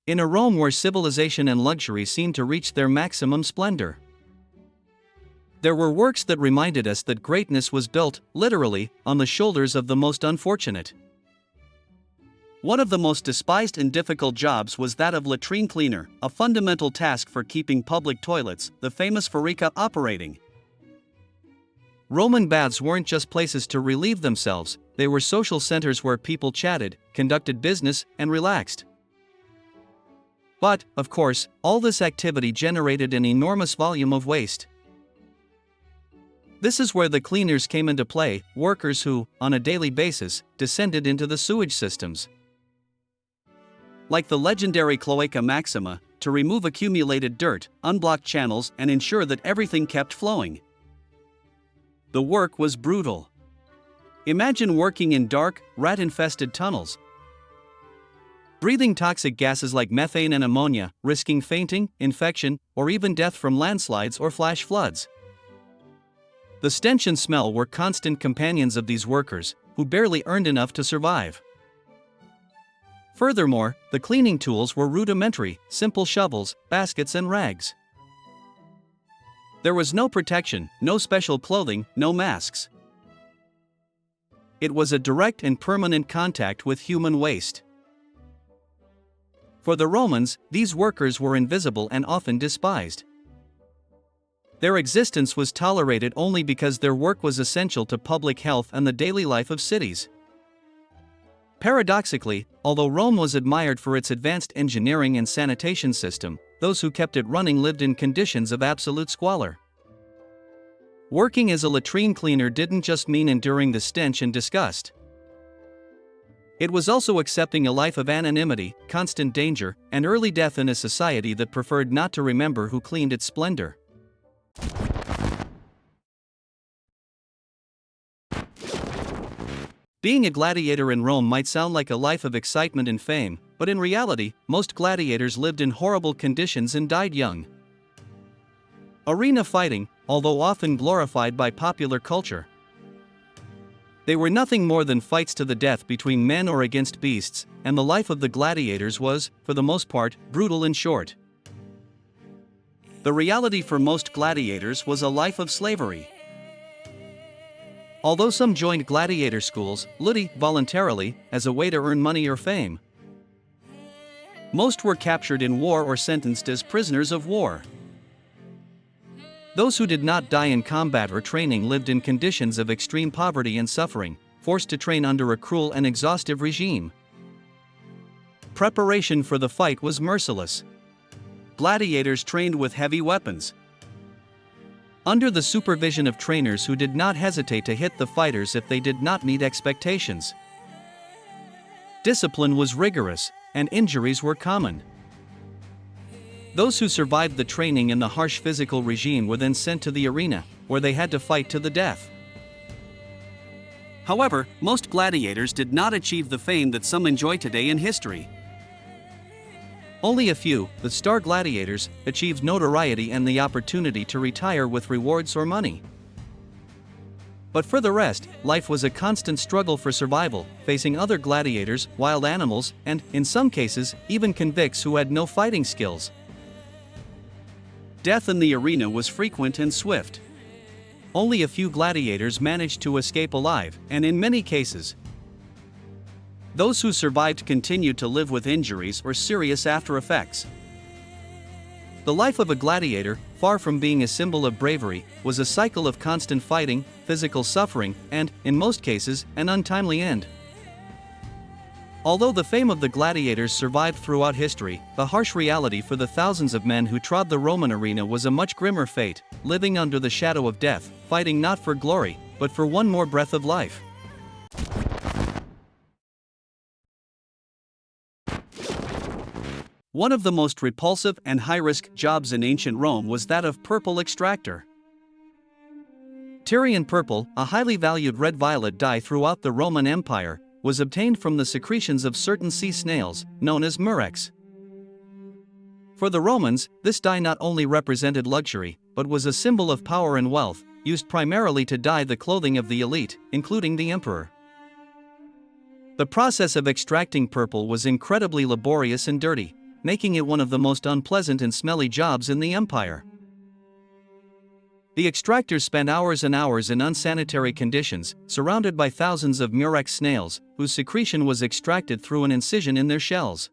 In a Rome where civilization and luxury seemed to reach their maximum splendor. There were works that reminded us that greatness was built, literally, on the shoulders of the most unfortunate. One of the most despised and difficult jobs was that of latrine cleaner, a fundamental task for keeping public toilets, the famous Reeking, operating. Roman baths weren't just places to relieve themselves, they were social centers where people chatted, conducted business, and relaxed. But, of course, all this activity generated an enormous volume of waste. This is where the cleaners came into play, workers who, on a daily basis, descended into the sewage systems. Like the legendary Cloaca Maxima, to remove accumulated dirt, unblock channels, and ensure that everything kept flowing. The work was brutal. Imagine working in dark, rat-infested tunnels, breathing toxic gases like methane and ammonia, risking fainting, infection, or even death from landslides or flash floods. The stench and smell were constant companions of these workers, who barely earned enough to survive. Furthermore, the cleaning tools were rudimentary, simple shovels, baskets, and rags. There was no protection, no special clothing, no masks. It was a direct and permanent contact with human waste. For the Romans, these workers were invisible and often despised. Their existence was tolerated only because their work was essential to public health and the daily life of cities. Paradoxically, although Rome was admired for its advanced engineering and sanitation system, those who kept it running lived in conditions of absolute squalor. Working as a latrine cleaner didn't just mean enduring the stench and disgust. It was also accepting a life of anonymity, constant danger, and early death in a society that preferred not to remember who cleaned its splendor. Being a gladiator in Rome might sound like a life of excitement and fame, but in reality, most gladiators lived in horrible conditions and died young. Arena fighting, although often glorified by popular culture, they were nothing more than fights to the death between men or against beasts, and the life of the gladiators was, for the most part, brutal and short. The reality for most gladiators was a life of slavery. Although some joined gladiator schools, literally voluntarily, as a way to earn money or fame, most were captured in war or sentenced as prisoners of war. Those who did not die in combat or training lived in conditions of extreme poverty and suffering, forced to train under a cruel and exhaustive regime. Preparation for the fight was merciless. Gladiators trained with heavy weapons, under the supervision of trainers who did not hesitate to hit the fighters if they did not meet expectations. Discipline was rigorous, and injuries were common. Those who survived the training and the harsh physical regime were then sent to the arena, where they had to fight to the death. However, most gladiators did not achieve the fame that some enjoy today in history. Only a few, the star gladiators, achieved notoriety and the opportunity to retire with rewards or money. But for the rest, life was a constant struggle for survival, facing other gladiators, wild animals, and, in some cases, even convicts who had no fighting skills. Death in the arena was frequent and swift. Only a few gladiators managed to escape alive, and in many cases, those who survived continued to live with injuries or serious after effects. The life of a gladiator, far from being a symbol of bravery, was a cycle of constant fighting, physical suffering, and, in most cases, an untimely end. Although the fame of the gladiators survived throughout history, the harsh reality for the thousands of men who trod the Roman arena was a much grimmer fate, living under the shadow of death, fighting not for glory, but for one more breath of life. One of the most repulsive and high-risk jobs in ancient Rome was that of purple extractor. Tyrian purple, a highly valued red-violet dye throughout the Roman Empire, was obtained from the secretions of certain sea snails, known as murex. For the Romans, this dye not only represented luxury, but was a symbol of power and wealth, used primarily to dye the clothing of the elite, including the emperor. The process of extracting purple was incredibly laborious and dirty. making it one of the most unpleasant and smelly jobs in the empire. The extractors spent hours and hours in unsanitary conditions, surrounded by thousands of murex snails, whose secretion was extracted through an incision in their shells.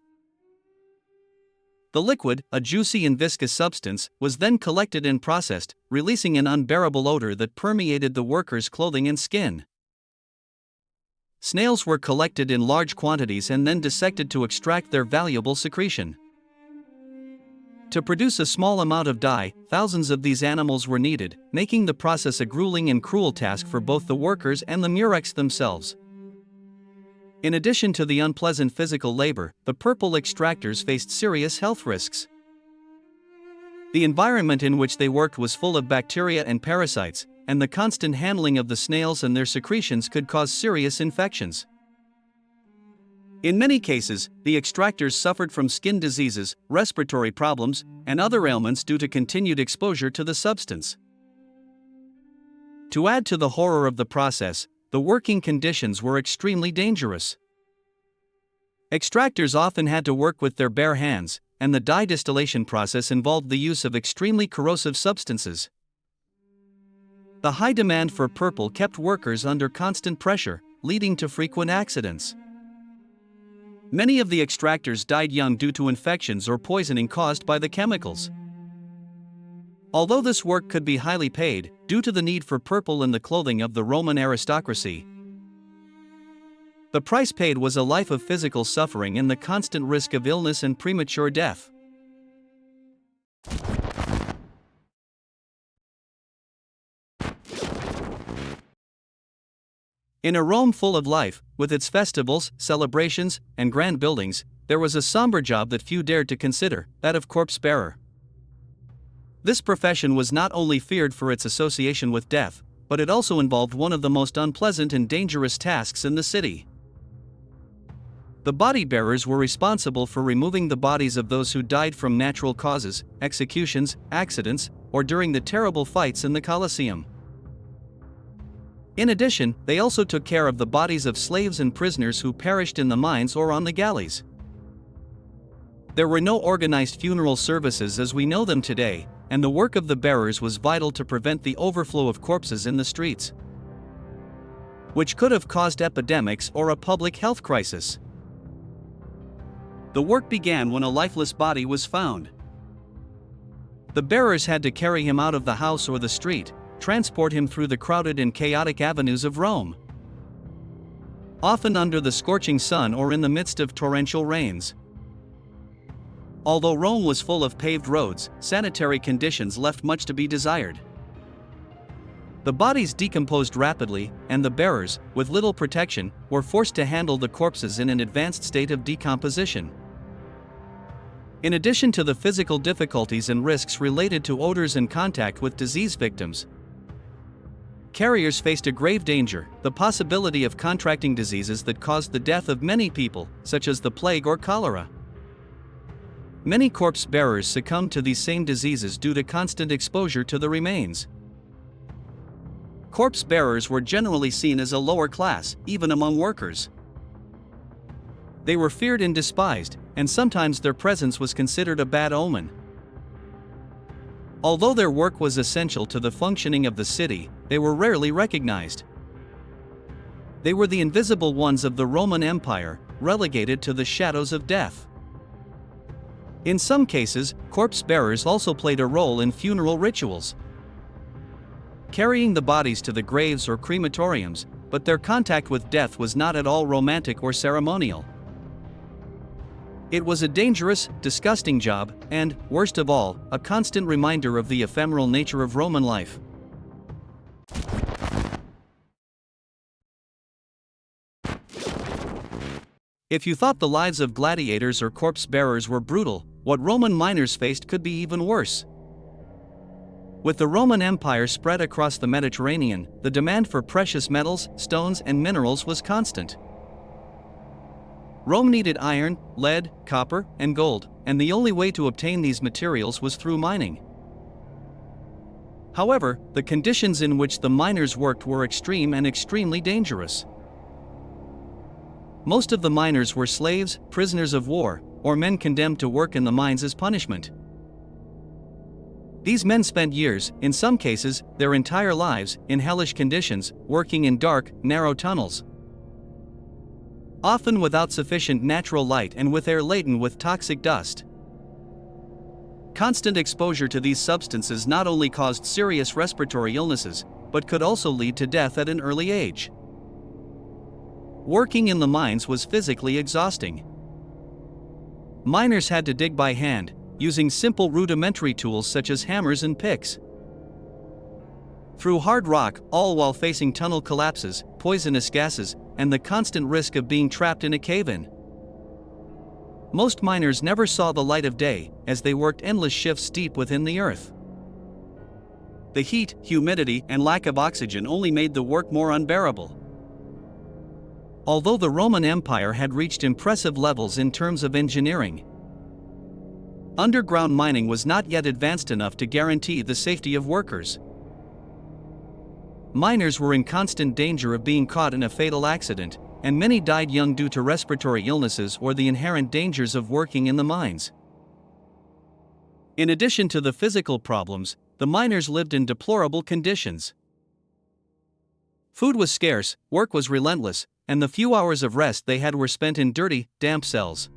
The liquid, a juicy and viscous substance, was then collected and processed, releasing an unbearable odor that permeated the workers' clothing and skin. Snails were collected in large quantities and then dissected to extract their valuable secretion. To produce a small amount of dye, thousands of these animals were needed, making the process a grueling and cruel task for both the workers and the murex themselves. In addition to the unpleasant physical labor, the purple extractors faced serious health risks. The environment in which they worked was full of bacteria and parasites, and the constant handling of the snails and their secretions could cause serious infections. In many cases, the extractors suffered from skin diseases, respiratory problems, and other ailments due to continued exposure to the substance. To add to the horror of the process, the working conditions were extremely dangerous. Extractors often had to work with their bare hands, and the dye distillation process involved the use of extremely corrosive substances. The high demand for purple kept workers under constant pressure, leading to frequent accidents. Many of the extractors died young due to infections or poisoning caused by the chemicals. Although this work could be highly paid, due to the need for purple in the clothing of the Roman aristocracy, the price paid was a life of physical suffering and the constant risk of illness and premature death. In a Rome full of life, with its festivals, celebrations, and grand buildings, there was a somber job that few dared to consider, that of corpse bearer. This profession was not only feared for its association with death, but it also involved one of the most unpleasant and dangerous tasks in the city. The body bearers were responsible for removing the bodies of those who died from natural causes, executions, accidents, or during the terrible fights in the Colosseum. In addition, they also took care of the bodies of slaves and prisoners who perished in the mines or on the galleys. There were no organized funeral services as we know them today, and the work of the bearers was vital to prevent the overflow of corpses in the streets, which could have caused epidemics or a public health crisis. The work began when a lifeless body was found. The bearers had to carry him out of the house or the street, transport him through the crowded and chaotic avenues of Rome, often under the scorching sun or in the midst of torrential rains. Although Rome was full of paved roads, sanitary conditions left much to be desired. The bodies decomposed rapidly, and the bearers, with little protection, were forced to handle the corpses in an advanced state of decomposition. In addition to the physical difficulties and risks related to odors and contact with disease victims, carriers faced a grave danger, the possibility of contracting diseases that caused the death of many people, such as the plague or cholera. Many corpse bearers succumbed to these same diseases due to constant exposure to the remains. Corpse bearers were generally seen as a lower class, even among workers. They were feared and despised, and sometimes their presence was considered a bad omen. Although their work was essential to the functioning of the city, they were rarely recognized. They were the invisible ones of the Roman Empire, relegated to the shadows of death. In some cases, corpse bearers also played a role in funeral rituals, carrying the bodies to the graves or crematoriums, but their contact with death was not at all romantic or ceremonial. It was a dangerous, disgusting job, and, worst of all, a constant reminder of the ephemeral nature of Roman life. If you thought the lives of gladiators or corpse bearers were brutal, what Roman miners faced could be even worse. With the Roman Empire spread across the Mediterranean, the demand for precious metals, stones, and minerals was constant. Rome needed iron, lead, copper, and gold, and the only way to obtain these materials was through mining. However, the conditions in which the miners worked were extreme and extremely dangerous. Most of the miners were slaves, prisoners of war, or men condemned to work in the mines as punishment. These men spent years, in some cases, their entire lives, in hellish conditions, working in dark, narrow tunnels. Often without sufficient natural light and with air laden with toxic dust. Constant exposure to these substances not only caused serious respiratory illnesses, but could also lead to death at an early age. Working in the mines was physically exhausting. Miners had to dig by hand, using simple rudimentary tools such as hammers and picks. Through hard rock, all while facing tunnel collapses, poisonous gases, and the constant risk of being trapped in a cave-in. Most miners never saw the light of day, as they worked endless shifts deep within the earth. The heat, humidity, and lack of oxygen only made the work more unbearable. Although the Roman Empire had reached impressive levels in terms of engineering, underground mining was not yet advanced enough to guarantee the safety of workers. Miners were in constant danger of being caught in a fatal accident, and many died young due to respiratory illnesses or the inherent dangers of working in the mines. In addition to the physical problems, the miners lived in deplorable conditions. Food was scarce, work was relentless, and the few hours of rest they had were spent in dirty, damp cells.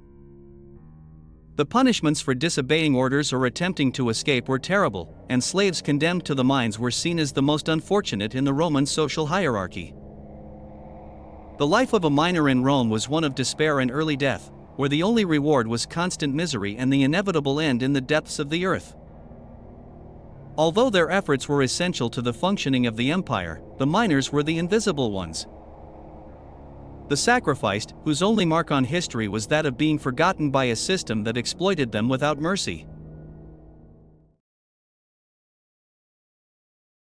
The punishments for disobeying orders or attempting to escape were terrible, and slaves condemned to the mines were seen as the most unfortunate in the Roman social hierarchy. The life of a miner in Rome was one of despair and early death, where the only reward was constant misery and the inevitable end in the depths of the earth. Although their efforts were essential to the functioning of the empire, the miners were the invisible ones. The sacrificed, whose only mark on history was that of being forgotten by a system that exploited them without mercy.